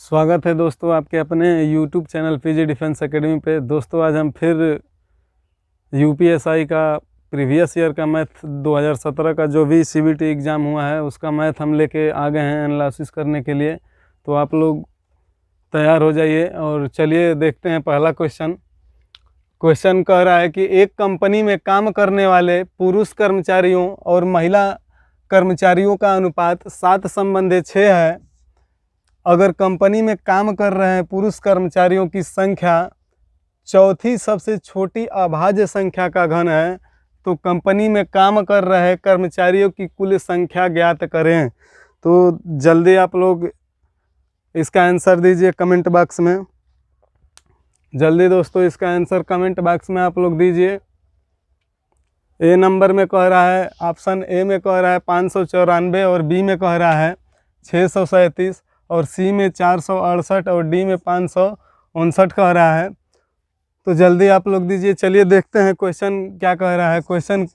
स्वागत है दोस्तों आपके अपने YouTube channel PG defence academy पे। दोस्तों आज हम फिर यूपीएसआई का प्रीवियस ईयर का मैथ 2017 का जो भी सीबीटी एग्ज़ाम हुआ है उसका मैथ हम लेके आ गए हैं एनालिसिस करने के लिए। तो आप लोग तैयार हो जाइए और चलिए देखते हैं पहला क्वेश्चन। क्वेश्चन कह रहा है कि एक कंपनी में काम करने वाले पुरुष कर्मचारियों और महिला कर्मचारियों का अनुपात 7:6 है। अगर कंपनी में काम कर रहे हैं पुरुष कर्मचारियों की संख्या चौथी सबसे छोटी अभाज्य संख्या का घन है तो कंपनी में काम कर रहे कर्मचारियों की कुल संख्या ज्ञात करें। तो जल्दी आप लोग इसका आंसर दीजिए कमेंट बॉक्स में। जल्दी दोस्तों इसका आंसर कमेंट बॉक्स में आप लोग दीजिए। ए नंबर में कह रहा है, ऑप्शन ए में कह रहा है 594 और बी में कह रहा है 637 और सी में 468 और डी में 559 कह रहा है। तो जल्दी आप लोग दीजिए। चलिए देखते हैं क्वेश्चन क्या कह रहा है। क्वेश्चन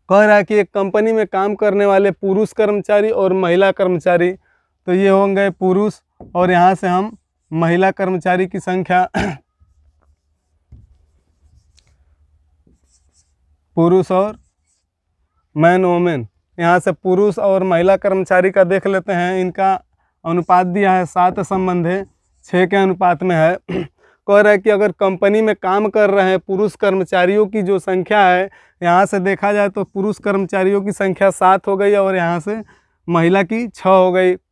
कह रहा है कि एक कंपनी में काम करने वाले पुरुष कर्मचारी और महिला कर्मचारी, तो ये होंगे पुरुष और यहाँ से हम महिला कर्मचारी की संख्या पुरुष और मैन वोमेन, यहाँ से पुरुष और महिला कर्मचारी का देख लेते हैं। इनका अनुपात दिया है 7:6 के अनुपात में है। कह रहा है कि अगर कंपनी में काम कर रहे हैं पुरुष कर्मचारियों की जो संख्या है, यहाँ से देखा जाए तो पुरुष कर्मचारियों की संख्या 7 हो गई और यहाँ से महिला की 6 हो गई। कह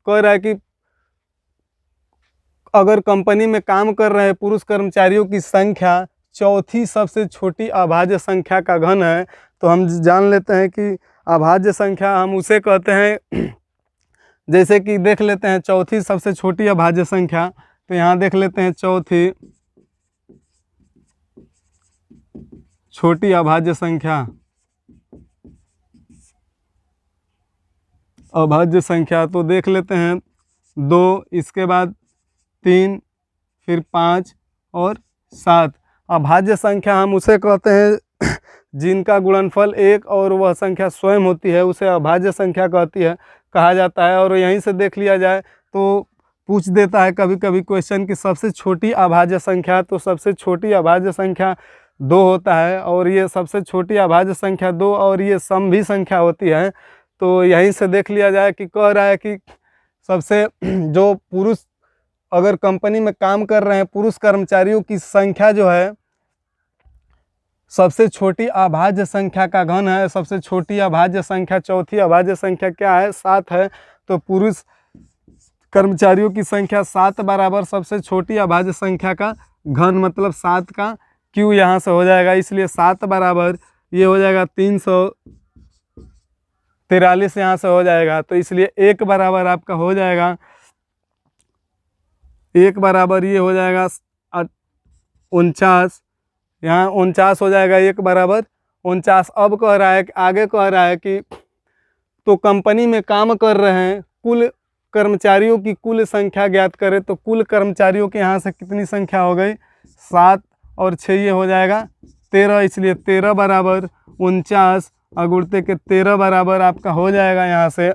रहा है कि अगर कंपनी में काम कर रहे हैं पुरुष कर्मचारियों की संख्या चौथी सबसे छोटी अभाज्य संख्या का घन है। तो हम जान लेते हैं कि अभाज्य संख्या हम उसे कहते हैं, जैसे कि देख लेते हैं चौथी सबसे छोटी अभाज्य संख्या। तो यहाँ देख लेते हैं चौथी छोटी अभाज्य संख्या, अभाज्य संख्या तो देख लेते हैं 2, इसके बाद 3, फिर 5 और 7। अभाज्य संख्या हम उसे कहते हैं जिनका गुणनफल 1 और वह संख्या स्वयं होती है, उसे अभाज्य संख्या कहा जाता है। और यहीं से देख लिया जाए तो पूछ देता है कभी कभी क्वेश्चन की सबसे छोटी अभाज्य संख्या, तो सबसे छोटी अभाज्य संख्या 2 होता है और ये सबसे छोटी अभाज्य संख्या 2 और ये सम भी संख्या होती है। तो यहीं से देख लिया जाए कि कह रहा है कि सबसे जो पुरुष अगर कंपनी में काम कर रहे हैं पुरुष कर्मचारियों की संख्या जो है सबसे छोटी अभाज्य संख्या का घन है। सबसे छोटी अभाज्य संख्या चौथी अभाज्य संख्या क्या है? 7 है। तो पुरुष कर्मचारियों की संख्या 7 बराबर सबसे छोटी अभाज्य संख्या का घन, मतलब 7 का क्यू यहाँ से हो जाएगा। इसलिए 7 बराबर ये हो जाएगा 343 यहाँ से हो जाएगा। तो इसलिए 1 बराबर आपका हो जाएगा, 1 बराबर ये हो जाएगा 49, यहाँ 49 हो जाएगा, 1 बराबर 49। अब कह रहा है, आगे कह रहा है कि तो कंपनी में काम कर रहे हैं कुल कर्मचारियों की कुल संख्या ज्ञात करें। तो कुल कर्मचारियों के यहाँ से कितनी संख्या हो गई? 7 और 6 ये हो जाएगा 13। इसलिए 13 बराबर 49 अगुड़ते के 13 बराबर आपका हो जाएगा यहाँ से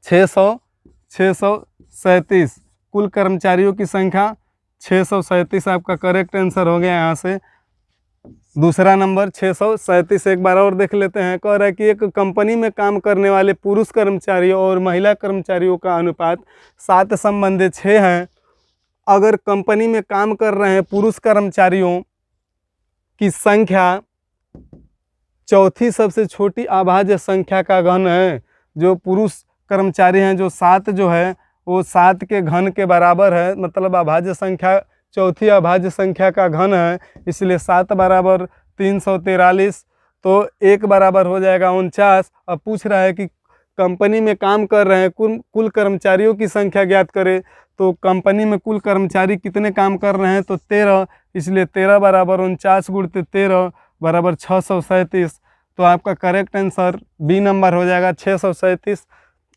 637। कुल कर्मचारियों की संख्या 637 आपका करेक्ट आंसर हो गया। यहाँ से दूसरा नंबर 637 एक बार और देख लेते हैं। कह रहा है कि एक कंपनी में काम करने वाले पुरुष कर्मचारियों और महिला कर्मचारियों का अनुपात 7:6 है। अगर कंपनी में काम कर रहे हैं पुरुष कर्मचारियों की संख्या चौथी सबसे छोटी अभाज्य संख्या का घन है, जो पुरुष कर्मचारी हैं जो 7 जो है वो 7 के घन के बराबर है, मतलब अभाज्य संख्या चौथी अभाज्य संख्या का घन है। इसलिए 7 बराबर 343, तो 1 बराबर हो जाएगा 49। अब पूछ रहा है कि कंपनी में काम कर रहे हैं कुल कर्मचारियों की संख्या ज्ञात करें। तो कंपनी में कुल कर्मचारी कितने काम कर रहे हैं? तो 13। इसलिए 13 बराबर 49 गुणित 13 बराबर 637। तो आपका करेक्ट आंसर बी नंबर हो जाएगा 637।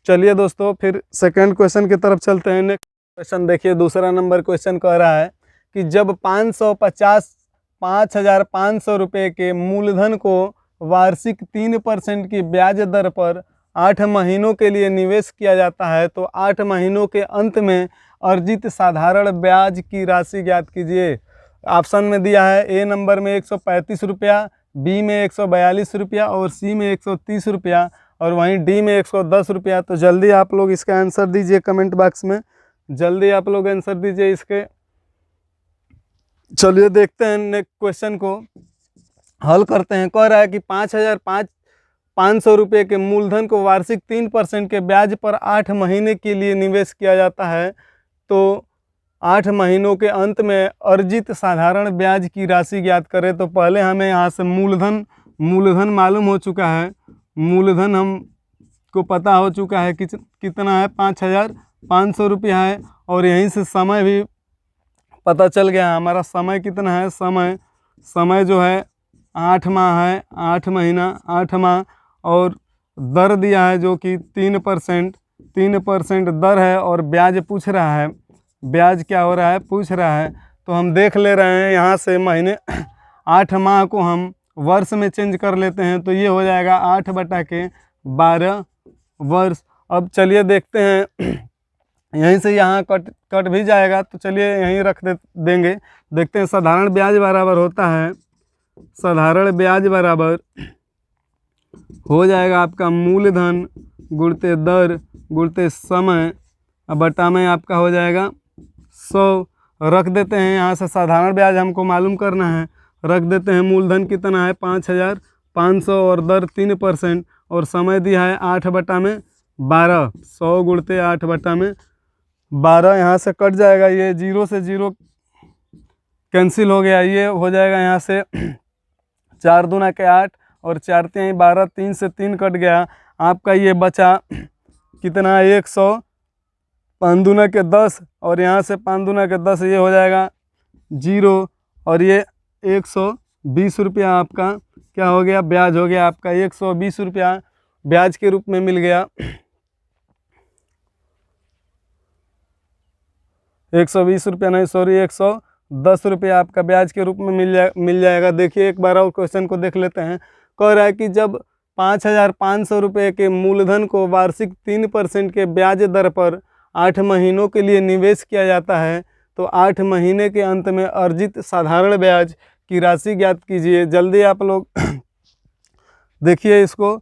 चलिए दोस्तों फिर सेकंड क्वेश्चन की तरफ चलते हैं। नेक्स्ट क्वेश्चन देखिए, दूसरा नंबर क्वेश्चन कह रहा है कि जब 5,500 रुपये के मूलधन को वार्षिक 3% की ब्याज दर पर 8 महीनों के लिए निवेश किया जाता है तो 8 महीनों के अंत में अर्जित साधारण ब्याज की राशि ज्ञात कीजिए। ऑप्शन में दिया है ए नंबर में 135 रुपया, बी में 142 रुपया और सी में 130 रुपया और वहीं डी में 110 रुपया। तो जल्दी आप लोग इसका आंसर दीजिए कमेंट बॉक्स में, जल्दी आप लोग आंसर दीजिए इसके। चलिए देखते हैं नेक्स्ट क्वेश्चन को हल करते हैं। कह रहा है कि 5,500 रुपये के मूलधन को वार्षिक 3% के ब्याज पर 8 महीने के लिए निवेश किया जाता है तो 8 महीनों के अंत में अर्जित साधारण ब्याज की राशि ज्ञात करें। तो पहले हमें यहाँ से मूलधन मालूम हो चुका है, मूलधन हमको पता हो चुका है कि कितना है 5,500 रुपया है और यहीं से समय भी पता चल गया हमारा। समय कितना है, समय जो है 8 माह है, 8 महीना 8 माह और दर दिया है जो कि 3% दर है और ब्याज पूछ रहा है, ब्याज क्या हो रहा है पूछ रहा है। तो हम देख ले रहे हैं यहाँ से महीने 8 माह को हम वर्ष में चेंज कर लेते हैं तो ये हो जाएगा 8/12 वर्ष। अब चलिए देखते हैं यहीं से यहाँ कट भी जाएगा तो चलिए यहीं रख देंगे। देखते हैं साधारण ब्याज बराबर होता है, साधारण ब्याज बराबर हो जाएगा आपका मूलधन गुणते दर गुणते समय बटा में आपका हो जाएगा 100। रख देते हैं यहाँ से साधारण ब्याज हमको मालूम करना है, रख देते हैं मूलधन कितना है 5,500 और दर 3% और समय दिया है 8/12, 100 गुणते 8/12। यहाँ से कट जाएगा, ये 0 से 0 कैंसिल हो गया, ये हो जाएगा यहाँ से 4 दूना के 8 और 4 तिहाई 12, 3 से 3 कट गया आपका। ये बचा कितना 100, 5 दूना के 10 और यहाँ से 5 दूना के 10, ये हो जाएगा 0 और ये 120 रुपया आपका क्या हो गया, ब्याज हो गया आपका 120 रुपया ब्याज के रूप में मिल गया। 120 रुपया नहीं सॉरी 110 रुपया आपका ब्याज के रूप में मिल जाएगा। देखिए एक बार और क्वेश्चन को देख लेते हैं। कह रहा है कि जब 5,500 रुपये के मूलधन को वार्षिक 3% के ब्याज दर पर 8 महीनों के लिए निवेश किया जाता है तो 8 महीने के अंत में अर्जित साधारण ब्याज की राशि ज्ञात कीजिए। जल्दी आप लोग देखिए इसको,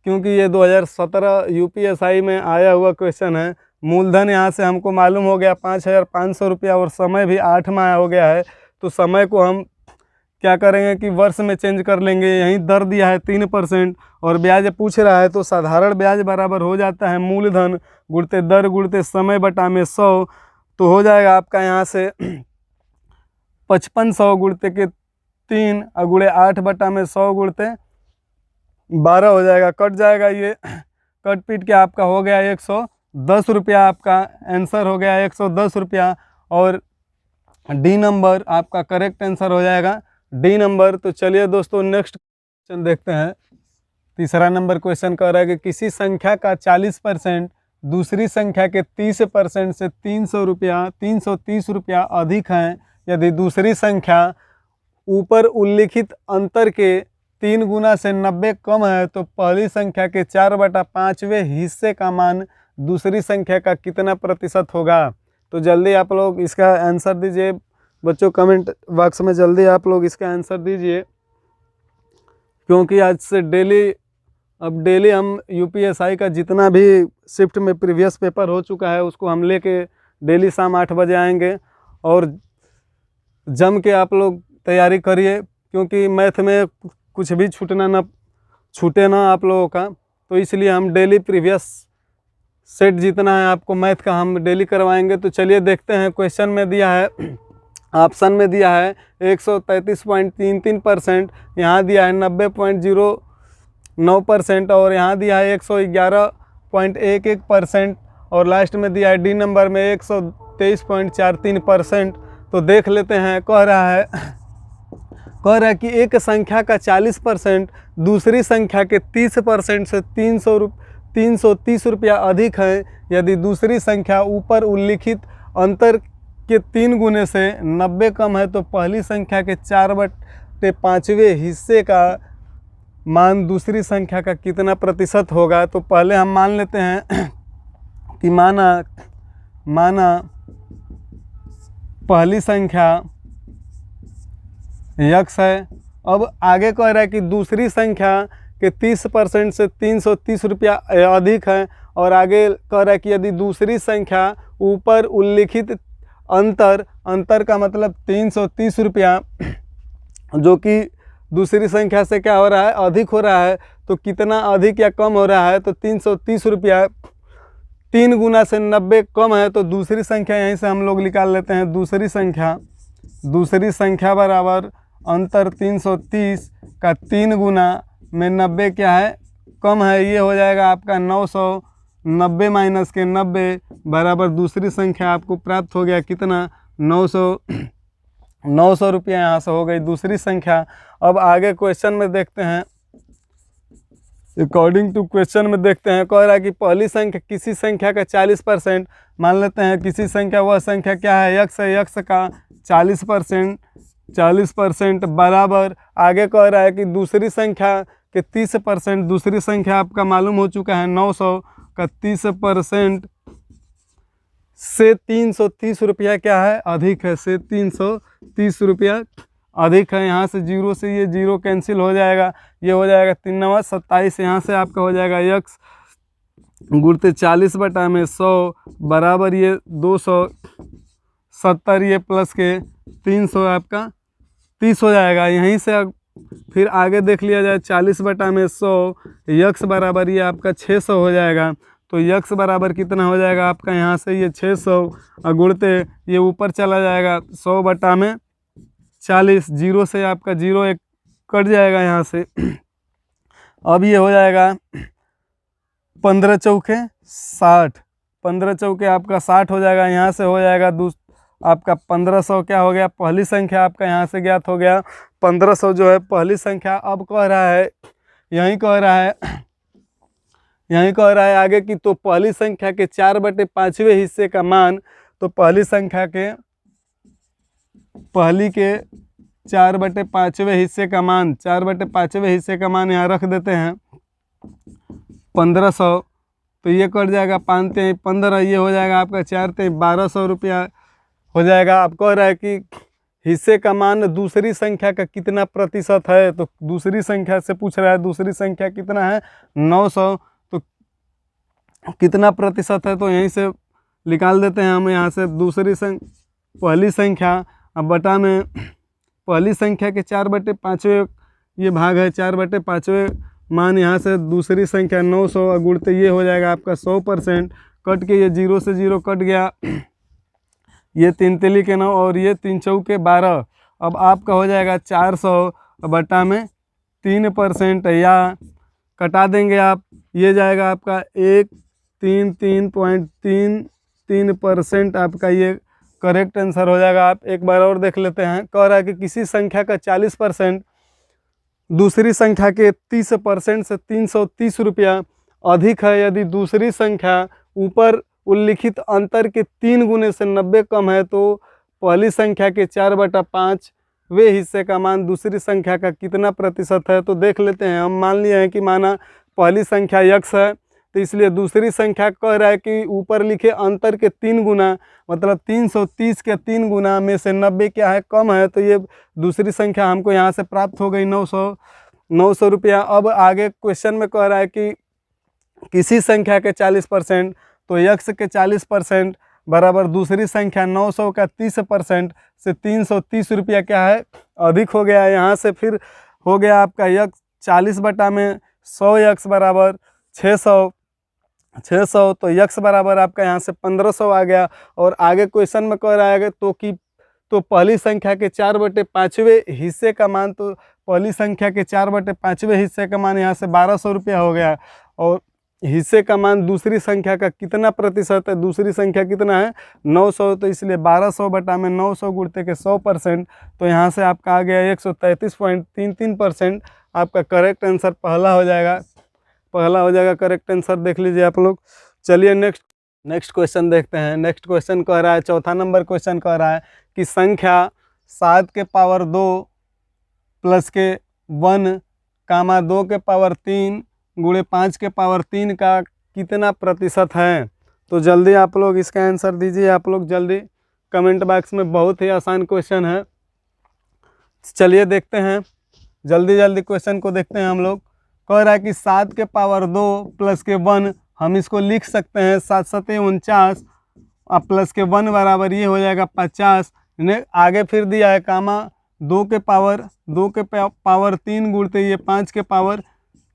क्योंकि ये 2017 यूपीएसआई में आया हुआ क्वेश्चन है। मूलधन यहाँ से हमको मालूम हो गया 5,500 रुपया और समय भी 8 माह हो गया है तो समय को हम क्या करेंगे कि वर्ष में चेंज कर लेंगे। यहीं दर दिया है 3% और ब्याज पूछ रहा है तो साधारण ब्याज बराबर हो जाता है मूलधन गुणते दर गुणते समय बटा में 100। तो हो जाएगा आपका यहाँ से 5500 गुणते के 3 और गुणे 8 बटा में 100 गुणते 12 हो जाएगा, कट जाएगा, ये कट पीट के आपका हो गया 110 रुपया, आपका आंसर हो गया 110 रुपया और डी नंबर आपका करेक्ट आंसर हो जाएगा डी नंबर। तो चलिए दोस्तों नेक्स्ट क्वेश्चन देखते हैं। तीसरा नंबर क्वेश्चन कह रहा है कि किसी संख्या का 40% दूसरी संख्या के 30% से 330 रुपया अधिक है यदि दूसरी संख्या ऊपर उल्लिखित अंतर के 3 गुना से 90 कम है तो पहली संख्या के 4/5वें हिस्से का मान दूसरी संख्या का कितना प्रतिशत होगा। तो जल्दी आप लोग इसका आंसर दीजिए बच्चों, कमेंट बॉक्स में जल्दी आप लोग इसका आंसर दीजिए, क्योंकि आज से डेली हम यूपीएसआई का जितना भी शिफ्ट में प्रीवियस पेपर हो चुका है उसको हम लेके डेली शाम 8 बजे आएंगे और जम के आप लोग तैयारी करिए, क्योंकि मैथ में कुछ भी छूटे ना आप लोगों का। तो इसलिए हम डेली प्रीवियस सेट जितना है आपको मैथ का हम डेली करवाएंगे। तो चलिए देखते हैं क्वेश्चन में दिया है, ऑप्शन में दिया है 133.33%, यहाँ दिया है 90.09% और यहाँ दिया है 111.11% और लास्ट में दिया है डी नंबर में 123.43%। तो देख लेते हैं। कह रहा है कि एक संख्या का 40% दूसरी संख्या के 30% से 330 रुपया अधिक है यदि दूसरी संख्या ऊपर उल्लिखित अंतर के 3 गुने से 90 कम है तो पहली संख्या के 4/5वें हिस्से का मान दूसरी संख्या का कितना प्रतिशत होगा। तो पहले हम मान लेते हैं कि माना पहली संख्या x है। अब आगे कह रहा है कि दूसरी संख्या के 30% से 330 रुपया अधिक है, और आगे कह रहा है कि यदि दूसरी संख्या ऊपर उल्लिखित अंतर का मतलब 330 रुपया, जो कि दूसरी संख्या से क्या हो रहा है, अधिक हो रहा है, तो कितना अधिक या कम हो रहा है। तो 330 रुपया 3 गुना से 90 कम है, तो दूसरी संख्या यहीं से हम लोग निकाल लेते हैं। दूसरी संख्या बराबर अंतर 330 का 3 गुना में 90 क्या है, कम है। ये हो जाएगा आपका 990 माइनस के 90 बराबर दूसरी संख्या आपको प्राप्त हो गया कितना, 900 रुपया यहाँ से हो गई दूसरी संख्या। अब आगे क्वेश्चन में देखते हैं, अकॉर्डिंग टू क्वेश्चन में देखते हैं, कह रहा है कि पहली संख्या किसी संख्या का 40%, मान लेते हैं किसी संख्या, वह संख्या क्या है, x है, x का 40% बराबर, आगे कह रहा है कि दूसरी संख्या के 30%, दूसरी संख्या आपका मालूम हो चुका है 900 का 30% से 330 रुपया क्या है, अधिक है, से 330 रुपया अधिक है। यहाँ से जीरो से ये जीरो कैंसिल हो जाएगा, ये हो जाएगा 3 9 27, यहाँ से आपका हो जाएगा x गुणते 40 बटा में 100 बराबर ये 270, ये प्लस के 300 आपका 30 हो जाएगा। यहीं से फिर आगे देख लिया जाए 40 बटा में 100, x बराबर ये आपका 600 हो जाएगा। तो x बराबर कितना हो जाएगा आपका, यहाँ से ये 600 गुणते ये ऊपर चला जाएगा 100 बटा में 40, जीरो से आपका जीरो एक कट जाएगा यहाँ से। अब ये हो जाएगा 15 चौके 60, 15 चौके आपका 60 हो जाएगा। यहाँ से हो जाएगा आपका 1500 क्या हो गया, पहली संख्या आपका यहाँ से ज्ञात हो गया 1500 जो है पहली संख्या। अब कह रहा है यहीं कह रहा है आगे कि तो पहली संख्या के 4/5वें हिस्से का मान, तो पहली संख्या के 4/5वें हिस्से का मान, 4/5वें हिस्से का मान यहाँ रख देते हैं 1500, तो ये कट जाएगा 5 3 15, ये हो जाएगा आपका 4 3 1200 रुपया हो जाएगा। आप कह रहा है कि हिस्से का मान दूसरी संख्या का कितना प्रतिशत है, तो दूसरी संख्या से पूछ रहा है, दूसरी संख्या कितना है 900, तो कितना प्रतिशत है, तो यहीं से निकाल देते हैं हम। यहाँ से पहली संख्या अब बटा में पहली संख्या के 4/5वें ये भाग है, 4/5वें मान, यहाँ से दूसरी संख्या 900 गुणते ये हो जाएगा आपका 100%, कट के ये जीरो से जीरो कट गया, ये 3 तिली के 9 और ये 3 चौके 12। अब आपका हो जाएगा 400 बटा में 3%, या कटा देंगे आप, ये जाएगा आपका 133.33% आपका ये करेक्ट आंसर हो जाएगा। आप एक बार और देख लेते हैं, कह रहा है कि किसी संख्या का 40% दूसरी संख्या के 30% से 330 रुपया अधिक है, यदि दूसरी संख्या ऊपर उल्लिखित अंतर के 3 गुने से 90 कम है, तो पहली संख्या के 4/5वें हिस्से का मान दूसरी संख्या का कितना प्रतिशत है। तो देख लेते हैं हम, मान लिए हैं कि माना पहली संख्या x है, तो इसलिए दूसरी संख्या कह रहा है कि ऊपर लिखे अंतर के 3 गुना, मतलब 330 के 3 गुना में से 90 क्या है, कम है, तो ये दूसरी संख्या हमको यहाँ से प्राप्त हो गई 900 रुपया। अब आगे क्वेश्चन में कह रहा है कि किसी संख्या के 40%, तो x के 40% बराबर दूसरी संख्या 900 का 30% से 330 रुपया क्या है, अधिक हो गया। यहाँ से फिर हो गया आपका x 40 बटा में 100x बराबर 600, तो x बराबर आपका यहाँ से 1500 आ गया। और आगे क्वेश्चन में कह रहा है तो पहली संख्या के 4/5वें हिस्से का मान, तो पहली संख्या के 4/5वें हिस्से का मान यहाँ से 1200 रुपया हो गया, और हिस्से का मान दूसरी संख्या का कितना प्रतिशत है, दूसरी संख्या कितना है 900, तो इसलिए 1200 बटा में 900 गुणते के 100%, तो यहाँ से आपका आ गया 133.33%। आपका करेक्ट आंसर पहला हो जाएगा करेक्ट आंसर, देख लीजिए आप लोग। चलिए नेक्स्ट क्वेश्चन देखते हैं। नेक्स्ट क्वेश्चन कह रहा है, चौथा नंबर क्वेश्चन कह रहा है कि संख्या 7 के पावर 2 प्लस के 1 कामा 2 के पावर 3 गुणे 5 के पावर 3 का कितना प्रतिशत है। तो जल्दी आप लोग इसका आंसर दीजिए, आप लोग जल्दी कमेंट बॉक्स में। बहुत ही आसान क्वेश्चन है। चलिए देखते हैं, जल्दी जल्दी क्वेश्चन को देखते हैं हम लोग। कह रहा है कि 7 के पावर 2 प्लस के 1, हम इसको लिख सकते हैं 7 7 49 अब प्लस के 1 बराबर ये हो जाएगा 50। ने आगे फिर दिया है कामा 2 के पावर 3 गुणते ये 5 के पावर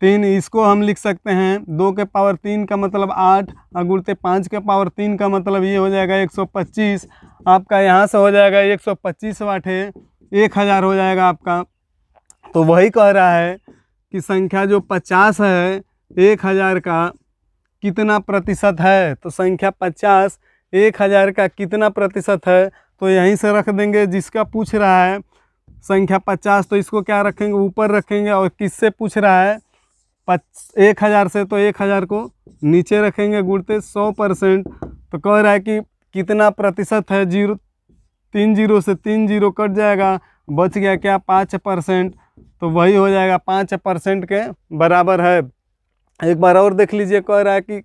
3, इसको हम लिख सकते हैं 2 के पावर 3 का मतलब 8 और गुणते 5 के पावर 3 का मतलब ये हो जाएगा 125। आपका यहाँ से हो जाएगा 125 वाटे 1000 हो जाएगा आपका। तो वही कह रहा है कि संख्या जो 50 है 1000 का कितना प्रतिशत है। तो संख्या 50 1000 का कितना प्रतिशत है, तो यहीं से रख देंगे। जिसका पूछ रहा है संख्या 50, तो इसको क्या रखेंगे, ऊपर रखेंगे। और किससे पूछ रहा है 1000 से, तो 1000 को नीचे रखेंगे गुणते 100%। तो कह रहा है कि कितना प्रतिशत है, 3 0 से 3 0 कट जाएगा, बच गया क्या 5%। तो वही हो जाएगा 5% के बराबर है। एक बार और देख लीजिए, कह रहा है कि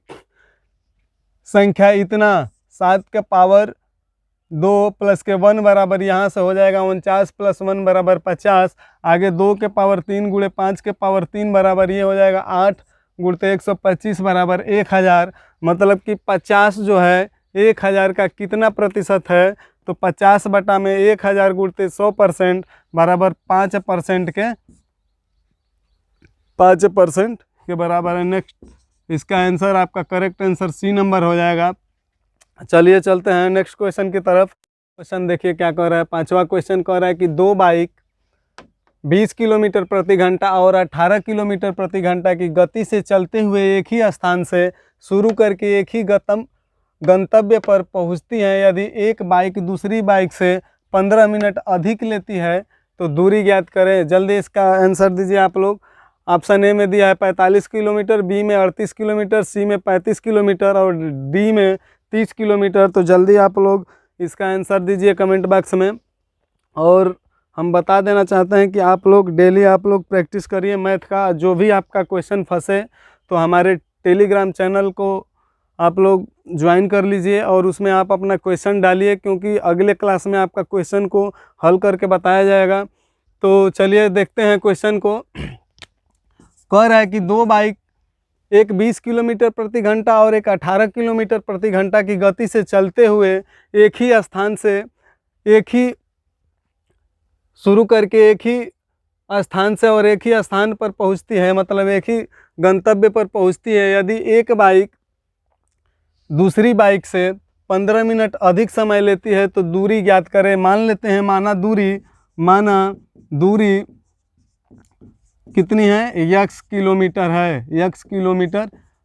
संख्या इतना 7 के पावर 2 प्लस के 1 बराबर यहाँ से हो जाएगा 49 प्लस 1 बराबर 50। आगे 2 के पावर 3 गुणे 5 के पावर 3 बराबर ये हो जाएगा 8 गुणते 125 बराबर 1000। मतलब कि 50 जो है 1000 का कितना प्रतिशत है, तो 50 बटा में 1000 गुणते 100% बराबर 5% के बराबर है। नेक्स्ट इसका आंसर, आपका करेक्ट आंसर सी नंबर हो जाएगा। चलिए चलते हैं नेक्स्ट क्वेश्चन की तरफ। क्वेश्चन देखिए क्या कह रहा है। 5वां क्वेश्चन कह रहा है कि 2 बाइक 20 किलोमीटर प्रति घंटा और 18 किलोमीटर प्रति घंटा की गति से चलते हुए एक ही स्थान से शुरू करके एक ही गंतव्य पर पहुंचती हैं। यदि एक बाइक दूसरी बाइक से 15 मिनट अधिक लेती है तो दूरी ज्ञात करें। जल्दी इसका आंसर दीजिए आप लोग। ऑप्शन ए में दिया है 45 किलोमीटर, बी में 38 किलोमीटर, सी में 35 किलोमीटर और डी में 30 किलोमीटर। तो जल्दी आप लोग इसका आंसर दीजिए कमेंट बॉक्स में। और हम बता देना चाहते हैं कि आप लोग डेली आप लोग प्रैक्टिस करिए मैथ का। जो भी आपका क्वेश्चन फंसे तो हमारे टेलीग्राम चैनल को आप लोग ज्वाइन कर लीजिए और उसमें आप अपना क्वेश्चन डालिए, क्योंकि अगले क्लास में आपका क्वेश्चन को हल करके बताया जाएगा। तो चलिए देखते हैं क्वेश्चन को। कह रहा है कि 2 बाइक, एक 20 किलोमीटर प्रति घंटा और एक 18 किलोमीटर प्रति घंटा की गति से चलते हुए एक ही स्थान से एक ही शुरू करके एक ही स्थान से और एक ही स्थान पर पहुंचती है, मतलब एक ही गंतव्य पर पहुंचती है। यदि एक बाइक दूसरी बाइक से 15 मिनट अधिक समय लेती है तो दूरी ज्ञात करें। मान लेते हैं, माना दूरी कितनी है, x किलोमीटर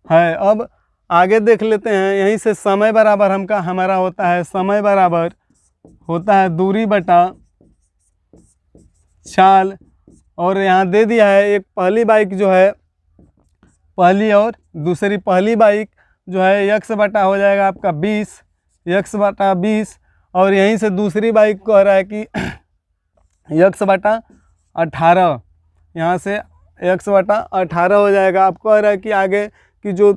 है। अब आगे देख लेते हैं। यहीं से समय बराबर हमारा होता है, समय बराबर होता है दूरी बटा चाल। और यहाँ दे दिया है एक पहली बाइक जो है, पहली और दूसरी, पहली बाइक जो है x बटा हो जाएगा आपका 20 बटा 20। और यहीं से दूसरी बाइक कह रहा है कि x बटा 18, यहाँ से x बटा 18 हो जाएगा। आप कह रहा है कि आगे कि जो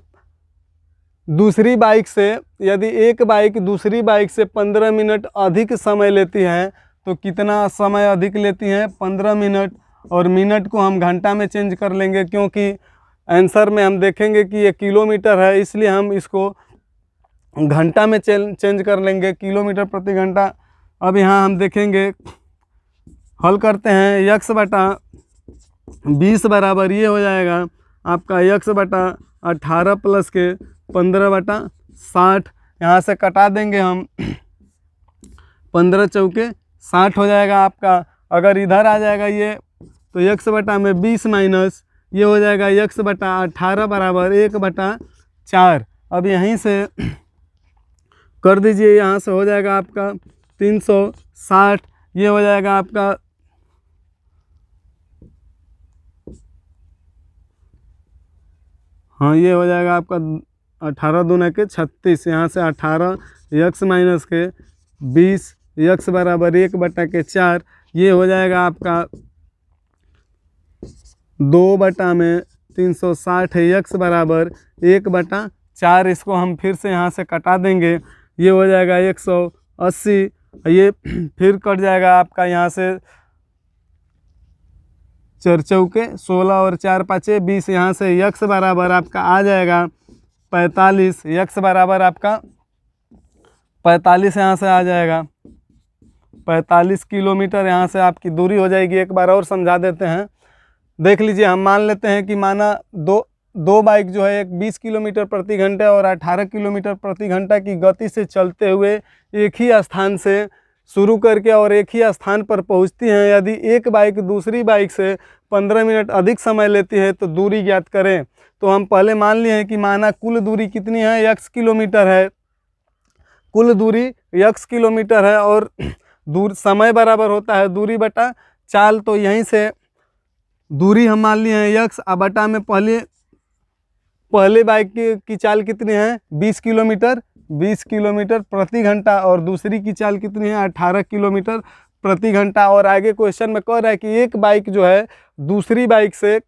दूसरी बाइक से, यदि एक बाइक दूसरी बाइक से 15 मिनट अधिक समय लेती है तो कितना समय अधिक लेती हैं, 15 मिनट। और मिनट को हम घंटा में चेंज कर लेंगे, क्योंकि आंसर में हम देखेंगे कि ये किलोमीटर है, इसलिए हम इसको घंटा में चेंज कर लेंगे, किलोमीटर प्रति घंटा। अब यहाँ हम देखेंगे, हल करते हैं। x बटा 20 बराबर ये हो जाएगा आपका x बटा 18 प्लस के 15 बटा 60। यहाँ से कटा देंगे हम, 15 चौके 60 हो जाएगा आपका। अगर इधर आ जाएगा ये तो x बटा में 20 माइनस ये हो जाएगा x बटा 18 बराबर 1 बटा 4। अब यहीं से कर दीजिए, यहाँ से हो जाएगा आपका 360, ये हो जाएगा आपका ये हो जाएगा आपका 18 दूना के 36। यहाँ से 18 x माइनस के 20 x बराबर 1 बटा के 4, ये हो जाएगा आपका 2/360 है x बराबर 1/4। इसको हम फिर से यहाँ से कटा देंगे, ये हो जाएगा 180। ये फिर कट जाएगा आपका यहाँ से 4 चौके 16 और 4 पाँचे 20। यहाँ से x बराबर आपका आ जाएगा 45। x बराबर आपका 45 यहाँ से आ जाएगा 45 किलोमीटर यहाँ से आपकी दूरी हो जाएगी। एक बार और समझा देते हैं, देख लीजिए। हम मान लेते हैं कि माना दो बाइक जो है, एक 20 किलोमीटर प्रति घंटे और 18 किलोमीटर प्रति घंटा की गति से चलते हुए एक ही स्थान से शुरू करके और एक ही स्थान पर पहुंचती हैं। यदि एक बाइक दूसरी बाइक से 15 मिनट अधिक समय लेती है तो दूरी ज्ञात करें। तो हम पहले मान लिए हैं कि माना कुल दूरी कितनी है, x किलोमीटर है। कुल दूरी x किलोमीटर है और समय बराबर होता है दूरी बटा चाल। तो यहीं से दूरी हम मान लिए हैं x, अब बटा में पहले बाइक की चाल कितनी है 20 किलोमीटर प्रति घंटा और दूसरी की चाल कितनी है 18 किलोमीटर प्रति घंटा। और आगे क्वेश्चन में कह रहा है कि एक बाइक जो है दूसरी बाइक से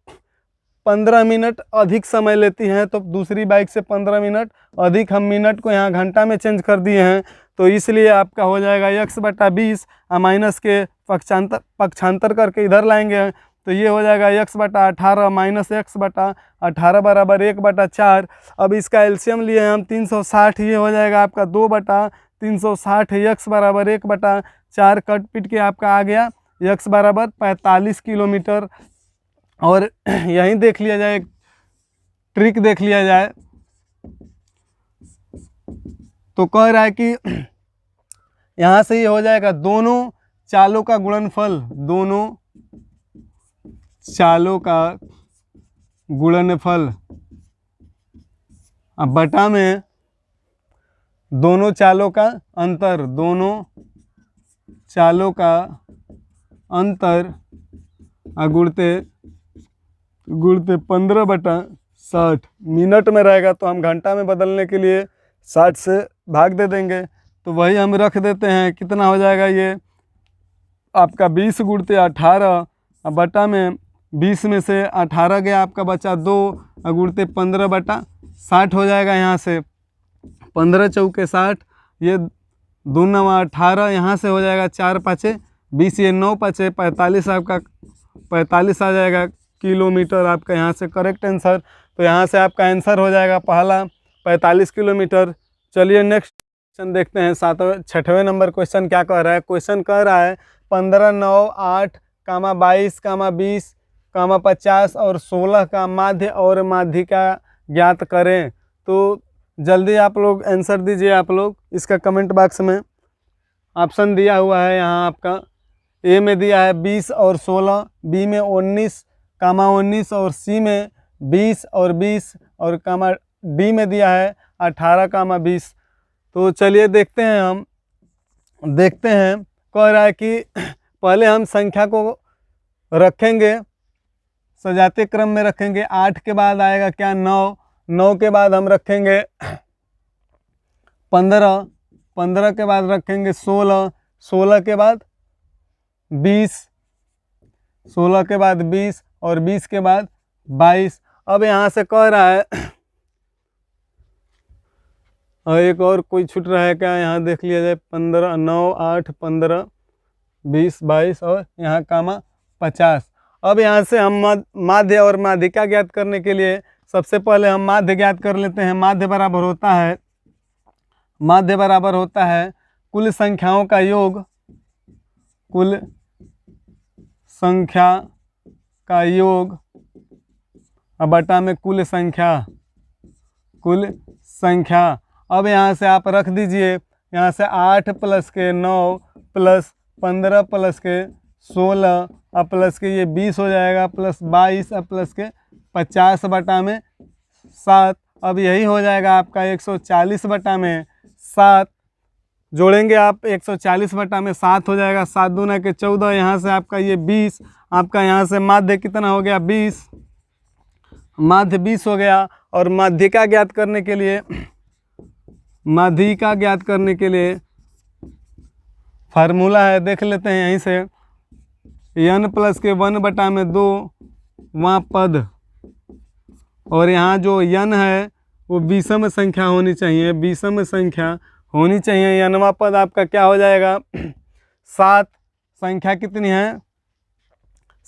15 मिनट अधिक समय लेती हैं, तो दूसरी बाइक से 15 मिनट अधिक, हम मिनट को यहाँ घंटा में चेंज कर दिए हैं, तो इसलिए आपका हो जाएगा x/20 माइनस के पक्षांतर करके इधर लाएंगे तो ये हो जाएगा x/18 माइनस x/18 बराबर 1/4। अब इसका एलसीएम लिए हम 360, ये हो जाएगा आपका 2/360। x बराबर 1/4 कट पिट के आपका आ गया x बराबर 45 किलोमीटर। और यहीं देख लिया जाए, ट्रिक देख लिया जाए तो कह रहा है कि यहाँ से ये हो जाएगा दोनों चालों का गुणनफल, दोनों चालों का गुणनफल, अब बटा में दोनों चालों का अंतर, दोनों चालों का अंतर गुणते 15/60। मिनट में रहेगा तो हम घंटा में बदलने के लिए 60 से भाग दे देंगे, तो वही हम रख देते हैं। कितना हो जाएगा ये आपका 20 × 18, बटा में 20 में से 18 गया आपका बचा 2 × 15/60 हो जाएगा। यहाँ से 15 चौके 60, ये 2 9 18, यहाँ से हो जाएगा 4 5 20, ये 9 5 45, आपका 45 आ जाएगा किलोमीटर आपका यहाँ से करेक्ट आंसर। तो यहाँ से आपका आंसर हो जाएगा पहला 45 किलोमीटर। चलिए नेक्स्ट क्वेश्चन देखते हैं। 6वें नंबर क्वेश्चन क्या कह रहा है। क्वेश्चन कह रहा है 15 9 8 22 20 50 और 16 का माध्य और माध्यिका ज्ञात करें। तो जल्दी आप लोग आंसर दीजिए। आप लोग इसका कमेंट बॉक्स में ऑप्शन दिया हुआ है। यहाँ आपका ए में दिया है 20 और 16, बी में 19 और सी में 20 और 20 और डी में दिया है 18 20। तो चलिए देखते हैं, हम देखते हैं। कह रहा है कि पहले हम संख्या को रखेंगे, सजाते क्रम में रखेंगे। 8 के बाद आएगा क्या 9, 9 के बाद हम रखेंगे 15, 15 के बाद रखेंगे 16, 16 के बाद 20, 16 के बाद 20 और 20 के बाद 22। अब यहाँ से कह रहा है और एक और कोई छूट रहा है क्या, यहाँ देख लिया जाए। 15 9 8 15 20 22 और यहाँ 50। अब यहाँ से हम माध्य और माध्यिका ज्ञात करने के लिए सबसे पहले हम माध्य ज्ञात कर लेते हैं। माध्य बराबर होता है कुल संख्याओं का योग, कुल संख्या का योग बटा में कुल संख्या। अब यहाँ से आप रख दीजिए, यहाँ से 8 प्लस के 9 प्लस 15 प्लस के 16 अब प्लस के ये 20 हो जाएगा प्लस 22 अब प्लस के 50 बटा में 7। अब यही हो जाएगा आपका 140 बटा में 7। जोड़ेंगे आप 140 बटा में 7 हो जाएगा, 7 दूना के 14। यहाँ से आपका ये 20, आपका यहाँ से माध्य कितना हो गया 20, माध्य 20 हो गया। और माध्यिका ज्ञात करने के लिए फार्मूला है, देख लेते हैं यहीं से। n प्लस के 1 बटा में 2 वहाँ पद, और यहाँ जो यन है वो विषम संख्या होनी चाहिए, विषम संख्या होनी चाहिए। यनवा पद आपका क्या हो जाएगा 7। संख्या कितनी है,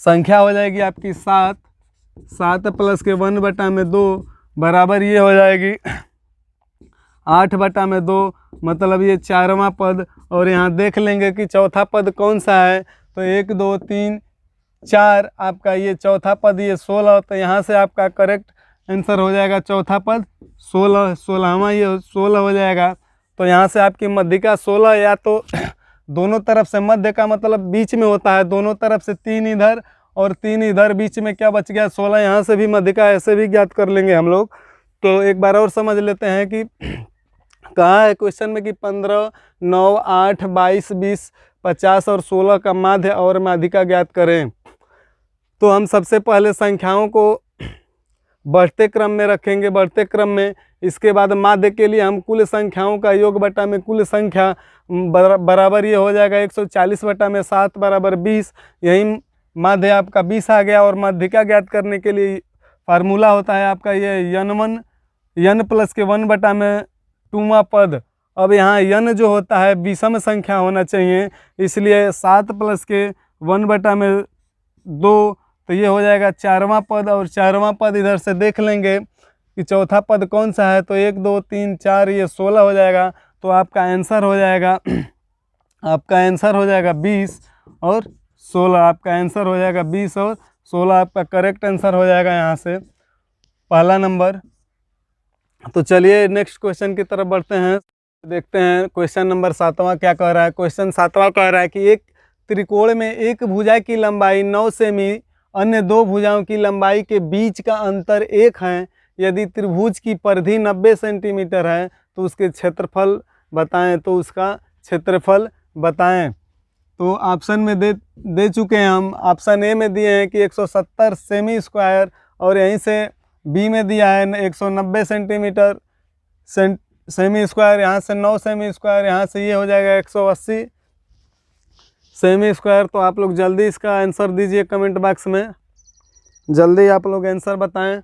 संख्या हो जाएगी आपकी 7। 7 प्लस के 1/2 बराबर ये हो जाएगी 8/2, मतलब ये 4वां पद। और यहाँ देख लेंगे कि चौथा पद कौन सा है, तो 1 2 3 4 आपका ये चौथा पद ये 16। तो यहाँ से आपका करेक्ट आंसर हो जाएगा चौथा पद 16, 16वां ये 16 हो जाएगा। तो यहाँ से आपकी मध्य का 16, या तो दोनों तरफ से, मध्य का मतलब बीच में होता है, दोनों तरफ से 3 इधर और 3 इधर, बीच में क्या बच गया 16। यहाँ से भी मध्य का ऐसे भी ज्ञात कर लेंगे हम लोग। तो एक बार और समझ लेते हैं कि कहा है क्वेश्चन में कि 15, 9, 8, 22, 20, 50 और 16 का माध्य और माध्यिका ज्ञात करें। तो हम सबसे पहले संख्याओं को बढ़ते क्रम में रखेंगे, बढ़ते क्रम में। इसके बाद माध्य के लिए हम कुल संख्याओं का योग बटा में कुल संख्या बराबर ये हो जाएगा 140 बटा में 7 बराबर 20। यही माध्य आपका 20 आ गया। और माध्यिका ज्ञात करने के लिए फार्मूला होता है आपका ये n1 n प्लस के 1 बटा में 2वां पद। अब यहाँ n जो होता है विषम संख्या होना चाहिए, इसलिए 7 प्लस के 1/2, तो ये हो जाएगा 4वां पद। और 4वां पद इधर से देख लेंगे कि चौथा पद कौन सा है, तो 1 2 3 4 ये 16 हो जाएगा। तो आपका आंसर हो जाएगा आपका आंसर हो जाएगा 20 और 16। आपका आंसर हो जाएगा 20 और 16, आपका करेक्ट आंसर हो जाएगा यहाँ से पहला नंबर। तो चलिए नेक्स्ट क्वेश्चन की तरफ बढ़ते हैं, देखते हैं क्वेश्चन नंबर 7वां क्या कह रहा है। क्वेश्चन 7वां कह रहा है कि एक त्रिकोण में एक भुजा की लंबाई 9 सेमी, अन्य 2 भुजाओं की लंबाई के बीच का अंतर 1 है। यदि त्रिभुज की परिधि 90 सेंटीमीटर है तो उसके क्षेत्रफल बताएं। तो उसका क्षेत्रफल बताएं। तो ऑप्शन में दे चुके हैं हम। ऑप्शन ए में दिए हैं कि 170 सेमी स्क्वायर, और यहीं से बी में दिया है 190 सेंटीमीटर सेमी स्क्वायर, यहाँ से 9 सेमी स्क्वायर, यहाँ से ये हो जाएगा 180 सेमी स्क्वायर। तो आप लोग जल्दी इसका आंसर दीजिए कमेंट बॉक्स में, जल्दी आप लोग आंसर बताएं।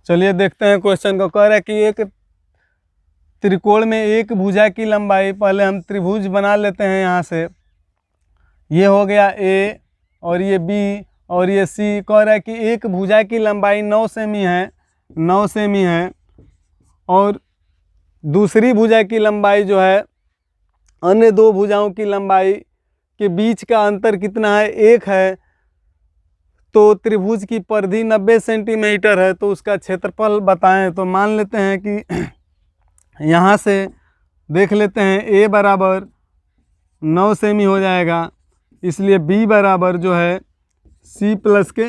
चलिए देखते हैं क्वेश्चन को। कह रहा है कि एक त्रिकोण में एक भुजा की लंबाई, पहले हम त्रिभुज बना लेते हैं। यहाँ से ये हो गया ए और ये बी और ये सी। कह रहा है कि एक भुजा की लंबाई 9 सेमी है, 9 सेमी है, और दूसरी भुजा की लंबाई जो है अन्य 2 भुजाओं की लंबाई के बीच का अंतर कितना है 1 है। तो त्रिभुज की परिधि 90 सेंटीमीटर है, तो उसका क्षेत्रफल बताएं। तो मान लेते हैं कि यहाँ से देख लेते हैं ए बराबर 9 सेमी हो जाएगा, इसलिए बी बराबर जो है सी प्लस के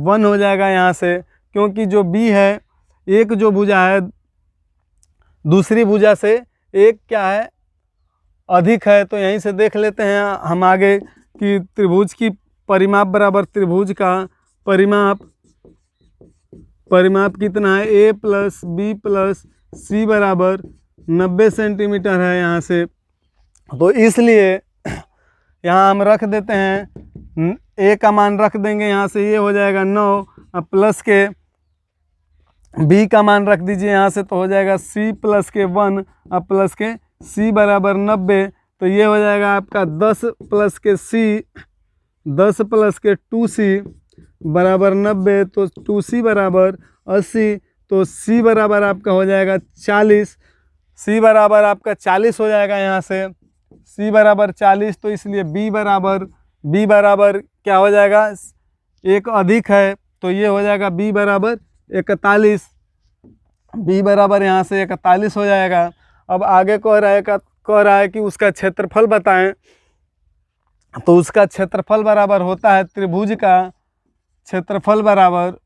1 हो जाएगा यहाँ से। क्योंकि जो बी है, एक जो भुजा है दूसरी भुजा से एक क्या है अधिक है। तो यहीं से देख लेते हैं हम आगे कि त्रिभुज की परिमाप बराबर त्रिभुज का परिमाप कितना है ए प्लस बी प्लस सी बराबर 90 सेंटीमीटर है यहाँ से। तो इसलिए यहाँ हम रख देते हैं ए का मान रख देंगे, यहाँ से ये हो जाएगा 9, अब प्लस के बी का मान रख दीजिए यहाँ से, तो हो जाएगा सी प्लस के 1, अब प्लस के सी बराबर 90। तो ये हो जाएगा आपका 10 प्लस के सी, 10 प्लस के 2c बराबर 90। तो 2c बराबर 80, तो c बराबर आपका हो जाएगा 40, c बराबर आपका 40 हो जाएगा यहाँ से, c बराबर 40। तो इसलिए b बराबर क्या हो जाएगा, एक अधिक है, तो ये हो जाएगा b बराबर 41, b बराबर यहाँ से 41 हो जाएगा। अब आगे कह रहा है कि उसका क्षेत्रफल बताएं। तो उसका क्षेत्रफल बराबर होता है त्रिभुज का क्षेत्रफल बराबर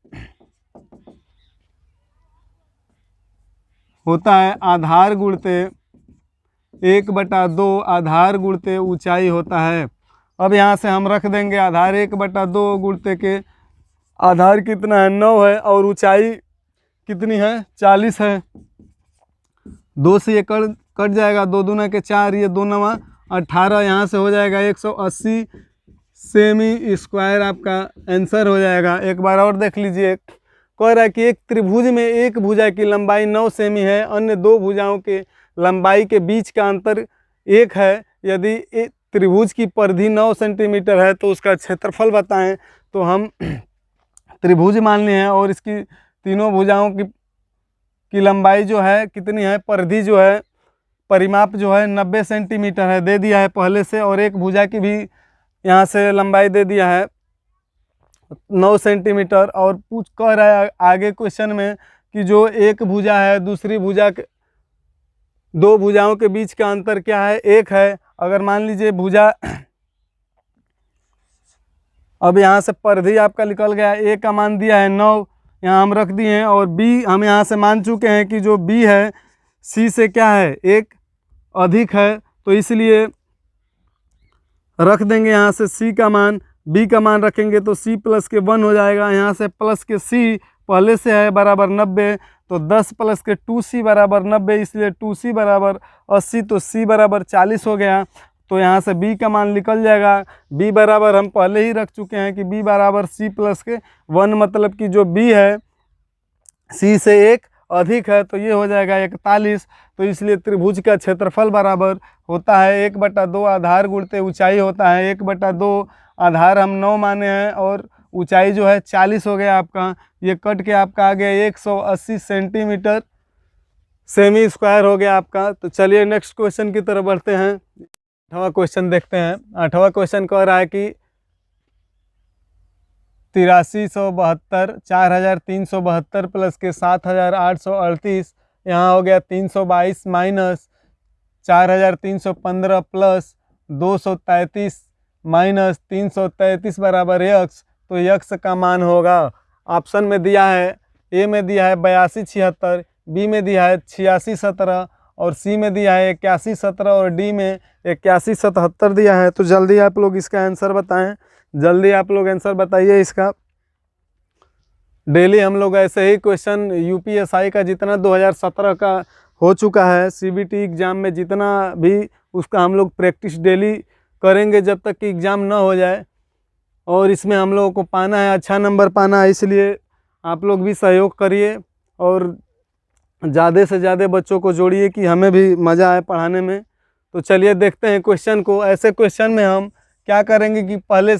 होता है आधार गुणते 1/2 आधार गुणते ऊंचाई होता है। अब यहाँ से हम रख देंगे आधार 1/2 गुणते के आधार कितना है 9 है, और ऊंचाई कितनी है 40 है। 2 से ये कट जाएगा, 2 दूना के 4, ये 2 9 18 यहाँ से हो जाएगा 180 सेमी स्क्वायर आपका आंसर हो जाएगा। एक बार और देख लीजिए, कह रहा है कि एक त्रिभुज में एक भुजा की लंबाई 9 सेमी है, अन्य दो भुजाओं के लंबाई के बीच का अंतर 1 है। यदि त्रिभुज की परिधि 9 सेंटीमीटर है तो उसका क्षेत्रफल बताएं। तो हम त्रिभुज मान लिए हैं और इसकी तीनों भुजाओं की लंबाई जो है कितनी है, परिधि जो है, परिमाप जो है 90 सेंटीमीटर है, दे दिया है पहले से। और एक भुजा की भी यहाँ से लंबाई दे दिया है 9 सेंटीमीटर। और कह रहा है आगे क्वेश्चन में कि जो एक भुजा है दूसरी भुजा के, दो भुजाओं के बीच का अंतर क्या है, 1 है। अगर मान लीजिए भुजा, अब यहाँ से परिधि आपका निकल गया, ए का मान दिया है 9, यहाँ हम रख दिए हैं। और बी हम यहाँ से मान चुके हैं कि जो बी है सी से क्या है, 1 अधिक है, तो इसलिए रख देंगे यहाँ से सी का मान। बी का मान रखेंगे तो सी प्लस के 1 हो जाएगा, यहाँ से प्लस के सी पहले से है बराबर 90, तो 10 प्लस के 2c बराबर 90, इसलिए 2c बराबर 80, तो c बराबर 40 हो गया। तो यहाँ से b का मान निकल जाएगा। b बराबर हम पहले ही रख चुके हैं कि b बराबर c प्लस के 1, मतलब कि जो b है c से 1 अधिक है, तो ये हो जाएगा 41। तो इसलिए त्रिभुज का क्षेत्रफल बराबर होता है 1/2 आधार गुणते ऊंचाई होता है। 1/2 आधार हम 9 माने हैं और ऊंचाई जो है 40 हो गया आपका। ये कट के आपका आ गया 180 सेंटीमीटर सेमी स्क्वायर हो गया आपका। तो चलिए नेक्स्ट क्वेश्चन की तरफ बढ़ते हैं। 8वां क्वेश्चन देखते हैं। 8वां क्वेश्चन कह रहा है कि 8372 4372 प्लस के 7838 यहाँ हो गया 322 माइनस 4315 प्लस 233 माइनस 333 बराबर यक्स। तो यक्स का मान होगा, ऑप्शन में दिया है, ए में दिया है 8276, बी में दिया है 8617 और सी में दिया है 8117 और डी में 8177 दिया है। तो जल्दी आप लोग इसका आंसर बताएं, जल्दी आप लोग आंसर बताइए इसका। डेली हम लोग ऐसे ही क्वेश्चन यूपीएसआई का जितना 2017 का हो चुका है, सीबीटी एग्ज़ाम में जितना भी, उसका हम लोग प्रैक्टिस डेली करेंगे जब तक कि एग्ज़ाम ना हो जाए। और इसमें हम लोगों को पाना है, अच्छा नंबर पाना है, इसलिए आप लोग भी सहयोग करिए और ज़्यादा से ज़्यादा बच्चों को जोड़िए कि हमें भी मज़ा आए पढ़ाने में। तो चलिए देखते हैं क्वेश्चन को। ऐसे क्वेश्चन में हम क्या करेंगे कि पहले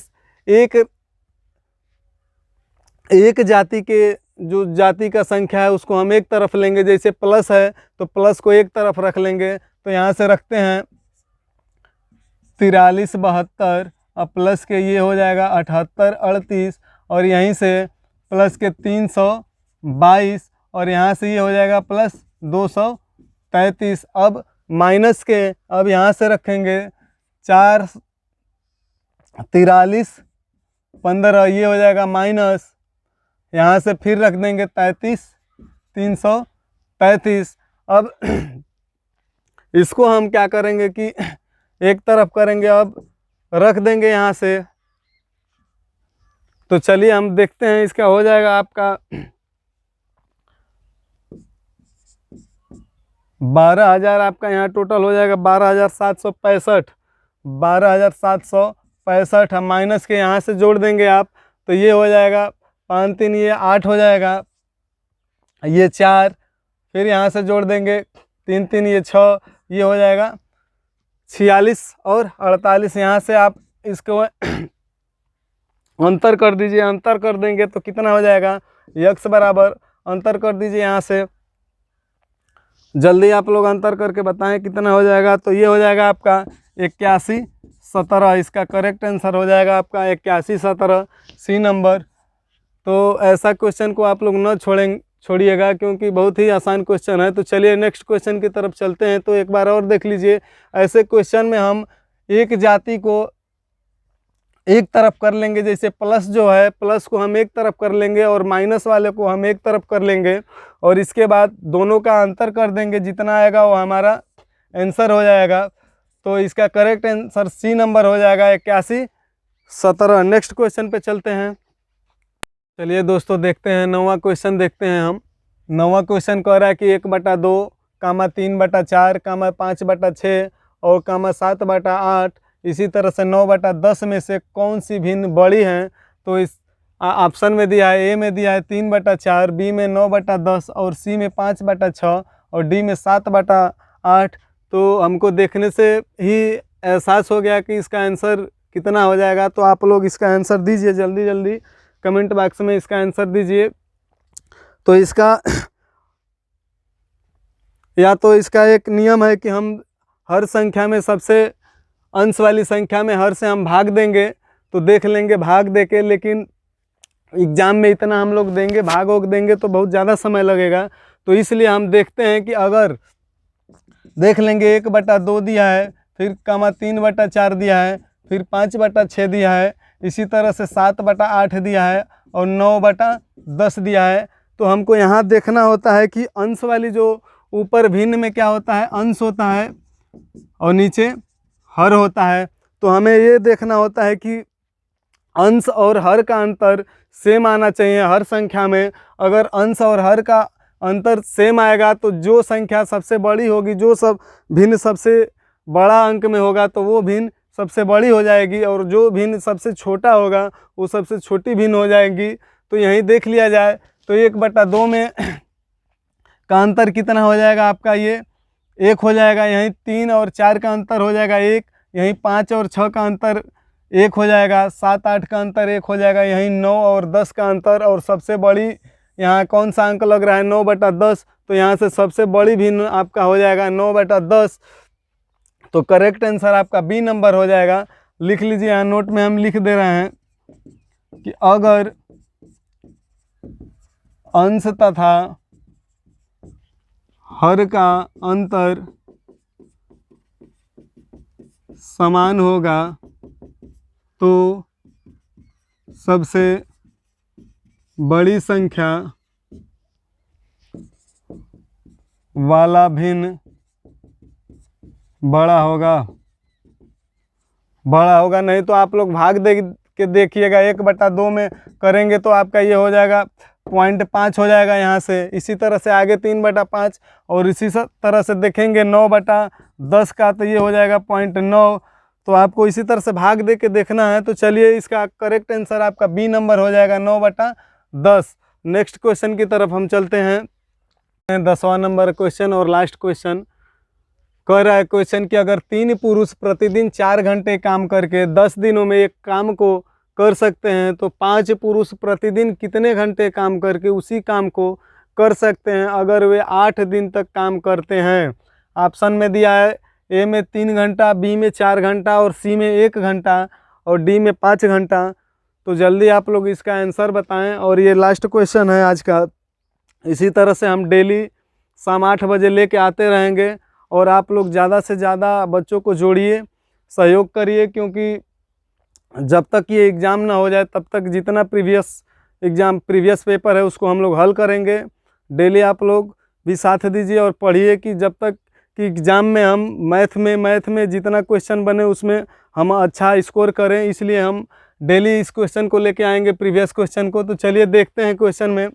एक जाति के, जो जाति का संख्या है उसको हम एक तरफ लेंगे। जैसे प्लस है तो प्लस को एक तरफ रख लेंगे। तो यहाँ से रखते हैं 4372 और प्लस के ये हो जाएगा 7838 और यहीं से प्लस के 322 और यहाँ से ये हो जाएगा प्लस 233। अब माइनस के, अब यहाँ से रखेंगे 4 43 15, ये हो जाएगा माइनस, यहाँ से फिर रख देंगे 33 333। अब इसको हम क्या करेंगे कि एक तरफ करेंगे, अब रख देंगे यहाँ से। तो चलिए हम देखते हैं, इसका हो जाएगा आपका 12,000, आपका यहाँ टोटल हो जाएगा 12,765। 12,765 हम माइनस के यहाँ से जोड़ देंगे आप, तो ये हो जाएगा 5 3 ये 8 हो जाएगा, ये 4, फिर यहाँ से जोड़ देंगे 3 3 ये 6, ये हो जाएगा 46 और 48। यहाँ से आप इसको अंतर कर दीजिए, अंतर कर देंगे तो कितना हो जाएगा, यक्स बराबर, अंतर कर दीजिए यहाँ से, जल्दी आप लोग अंतर करके बताएं कितना हो जाएगा। तो ये हो जाएगा आपका 8117, इसका करेक्ट आंसर हो जाएगा आपका 8117 सी नंबर। तो ऐसा क्वेश्चन को आप लोग न छोड़िएगा क्योंकि बहुत ही आसान क्वेश्चन है। तो चलिए नेक्स्ट क्वेश्चन की तरफ चलते हैं। तो एक बार और देख लीजिए, ऐसे क्वेश्चन में हम एक जाति को एक तरफ कर लेंगे। जैसे प्लस जो है, प्लस को हम एक तरफ कर लेंगे और माइनस वाले को हम एक तरफ कर लेंगे और इसके बाद दोनों का अंतर कर देंगे, जितना आएगा वो हमारा आंसर हो जाएगा। तो इसका करेक्ट आंसर सी नंबर हो जाएगा 8117। नेक्स्ट क्वेश्चन पे चलते हैं। चलिए दोस्तों देखते हैं 9वां क्वेश्चन देखते हैं हम। 9वां क्वेश्चन कह रहा है कि 1/2, 3/4, 5/6 और कामा 7/8, इसी तरह से 9/10 में से कौन सी भिन्न बड़ी हैं। तो इस ऑप्शन में दिया है, ए में दिया है 3/4, बी में 9/10 और सी में 5/6 और डी में 7/8। तो हमको देखने से ही एहसास हो गया कि इसका आंसर कितना हो जाएगा। तो आप लोग इसका आंसर दीजिए, जल्दी जल्दी कमेंट बॉक्स में इसका आंसर दीजिए। तो इसका या तो इसका एक नियम है कि हम हर संख्या में सबसे अंश वाली संख्या में हर से हम भाग देंगे, तो देख लेंगे भाग दे के, लेकिन एग्ज़ाम में इतना हम लोग देंगे भाग वोग देंगे तो बहुत ज़्यादा समय लगेगा। तो इसलिए हम देखते हैं कि अगर देख लेंगे 1/2 दिया है, फिर कामा 3/4 दिया है, फिर 5/6 दिया है, इसी तरह से 7/8 दिया है और 9/10 दिया है। तो हमको यहाँ देखना होता है कि अंश वाली जो ऊपर भिन्न में क्या होता है, अंश होता है और नीचे हर होता है। तो हमें ये देखना होता है कि अंश और हर का अंतर सेम आना चाहिए हर संख्या में। अगर अंश और हर का अंतर सेम आएगा तो जो संख्या सबसे बड़ी होगी, जो सब भिन्न सबसे बड़ा अंक में होगा तो वो भिन्न सबसे बड़ी हो जाएगी, और जो भिन्न सबसे छोटा होगा वो सबसे छोटी भिन्न हो जाएगी। तो यहीं देख लिया जाए तो 1/2 में का अंतर कितना हो जाएगा आपका, ये 1 हो जाएगा। यहीं 3 और 4 का अंतर हो जाएगा 1, यहीं 5 और 6 का अंतर 1 हो जाएगा, 7-8 का अंतर 1 हो जाएगा, यहीं 9 और 10 का अंतर, और सबसे बड़ी यहाँ कौन सा अंक लग रहा है 9/10, तो यहाँ से सबसे बड़ी भिन्न आपका हो जाएगा 9/10। तो करेक्ट आंसर आपका बी नंबर हो जाएगा। लिख लीजिए, यहाँ नोट में हम लिख दे रहे हैं कि अगर अंश तथा हर का अंतर समान होगा तो सबसे बड़ी संख्या वाला भिन्न बड़ा होगा। नहीं तो आप लोग भाग दे के देखिएगा, 1/2 में करेंगे तो आपका ये हो जाएगा 0.5 हो जाएगा यहाँ से। इसी तरह से आगे 3/5 और इसी तरह से देखेंगे 9/10 का, तो ये हो जाएगा 0.9। तो आपको इसी तरह से भाग दे के देखना है। तो चलिए, इसका करेक्ट आंसर आपका बी नंबर हो जाएगा 9/10। नेक्स्ट क्वेश्चन की तरफ हम चलते हैं। 10वां नंबर क्वेश्चन और लास्ट क्वेश्चन कह रहा है क्वेश्चन कि अगर 3 पुरुष प्रतिदिन 4 घंटे काम करके 10 दिनों में एक काम को कर सकते हैं तो 5 पुरुष प्रतिदिन कितने घंटे काम करके उसी काम को कर सकते हैं अगर वे 8 दिन तक काम करते हैं। ऑप्शन में दिया है, ए में 3 घंटा, बी में 4 घंटा और सी में 1 घंटा और डी में 5 घंटा। तो जल्दी आप लोग इसका आंसर बताएं। और ये लास्ट क्वेश्चन है आज का। इसी तरह से हम डेली शाम 8 बजे लेके आते रहेंगे और आप लोग ज़्यादा से ज़्यादा बच्चों को जोड़िए, सहयोग करिए, क्योंकि जब तक ये एग्ज़ाम ना हो जाए तब तक जितना प्रीवियस पेपर है उसको हम लोग हल करेंगे। डेली आप लोग भी साथ दीजिए और पढ़िए कि जब तक कि एग्ज़ाम में हम मैथ में जितना क्वेश्चन बने उसमें हम अच्छा स्कोर करें, इसलिए हम डेली इस क्वेश्चन को लेके आएंगे, प्रीवियस क्वेश्चन को। तो चलिए देखते हैं क्वेश्चन में।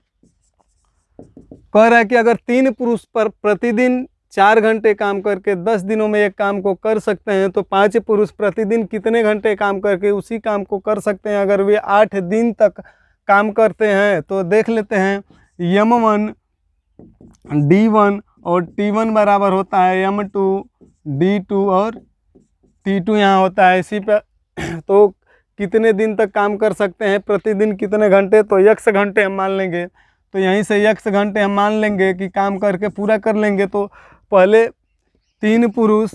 कह रहा है कि अगर 3 पुरुष पर प्रतिदिन 4 घंटे काम करके 10 दिनों में एक काम को कर सकते हैं तो 5 पुरुष प्रतिदिन कितने घंटे काम करके उसी काम को कर सकते हैं अगर वे 8 दिन तक काम करते हैं। तो देख लेते हैं, M1 D1 और T1 बराबर होता है M2 D2 और T2 यहाँ होता है। इसी पर तो कितने दिन तक काम कर सकते हैं, प्रतिदिन कितने घंटे, तो x घंटे हम मान लेंगे। तो यहीं से x घंटे हम मान लेंगे कि काम करके पूरा कर लेंगे। तो पहले 3 पुरुष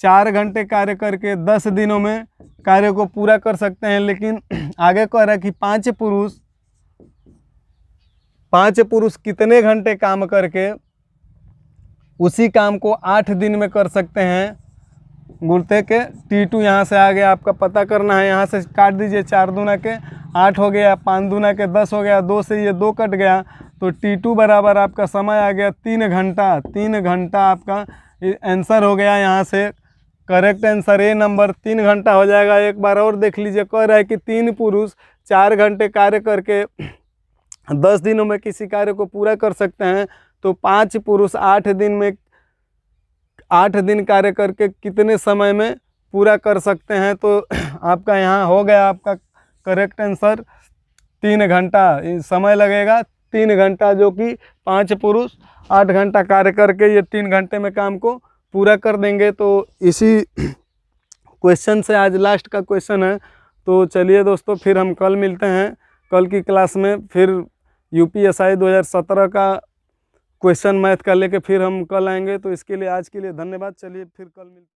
4 घंटे कार्य करके 10 दिनों में कार्य को पूरा कर सकते हैं, लेकिन आगे कह रहा है कि 5 पुरुष कितने घंटे काम करके उसी काम को 8 दिन में कर सकते हैं। गुणते के T2 यहाँ से आ गया, आपका पता करना है। यहाँ से काट दीजिए, 4 दूना के 8 हो गया, 5 दूना के 10 हो गया, 2 से ये 2 कट गया। तो T2 बराबर आपका समय आ गया 3 घंटा। 3 घंटा आपका आंसर हो गया। यहाँ से करेक्ट आंसर ए नंबर 3 घंटा हो जाएगा। एक बार और देख लीजिए, कह रहा है कि 3 पुरुष 4 घंटे कार्य करके 10 दिनों में किसी कार्य को पूरा कर सकते हैं तो 5 पुरुष 8 दिन कार्य करके कितने समय में पूरा कर सकते हैं। तो आपका यहाँ हो गया आपका करेक्ट आंसर 3 घंटा समय लगेगा। 3 घंटा, जो कि 5 पुरुष 8 घंटा कार्य करके ये 3 घंटे में काम को पूरा कर देंगे। तो इसी क्वेश्चन से आज लास्ट का क्वेश्चन है। तो चलिए दोस्तों, फिर हम कल मिलते हैं। कल की क्लास में फिर यूपीएसआई 2017 का क्वेश्चन मैथ का लेके फिर हम कल आएंगे। तो इसके लिए आज के लिए धन्यवाद। चलिए फिर कल मिलते हैं।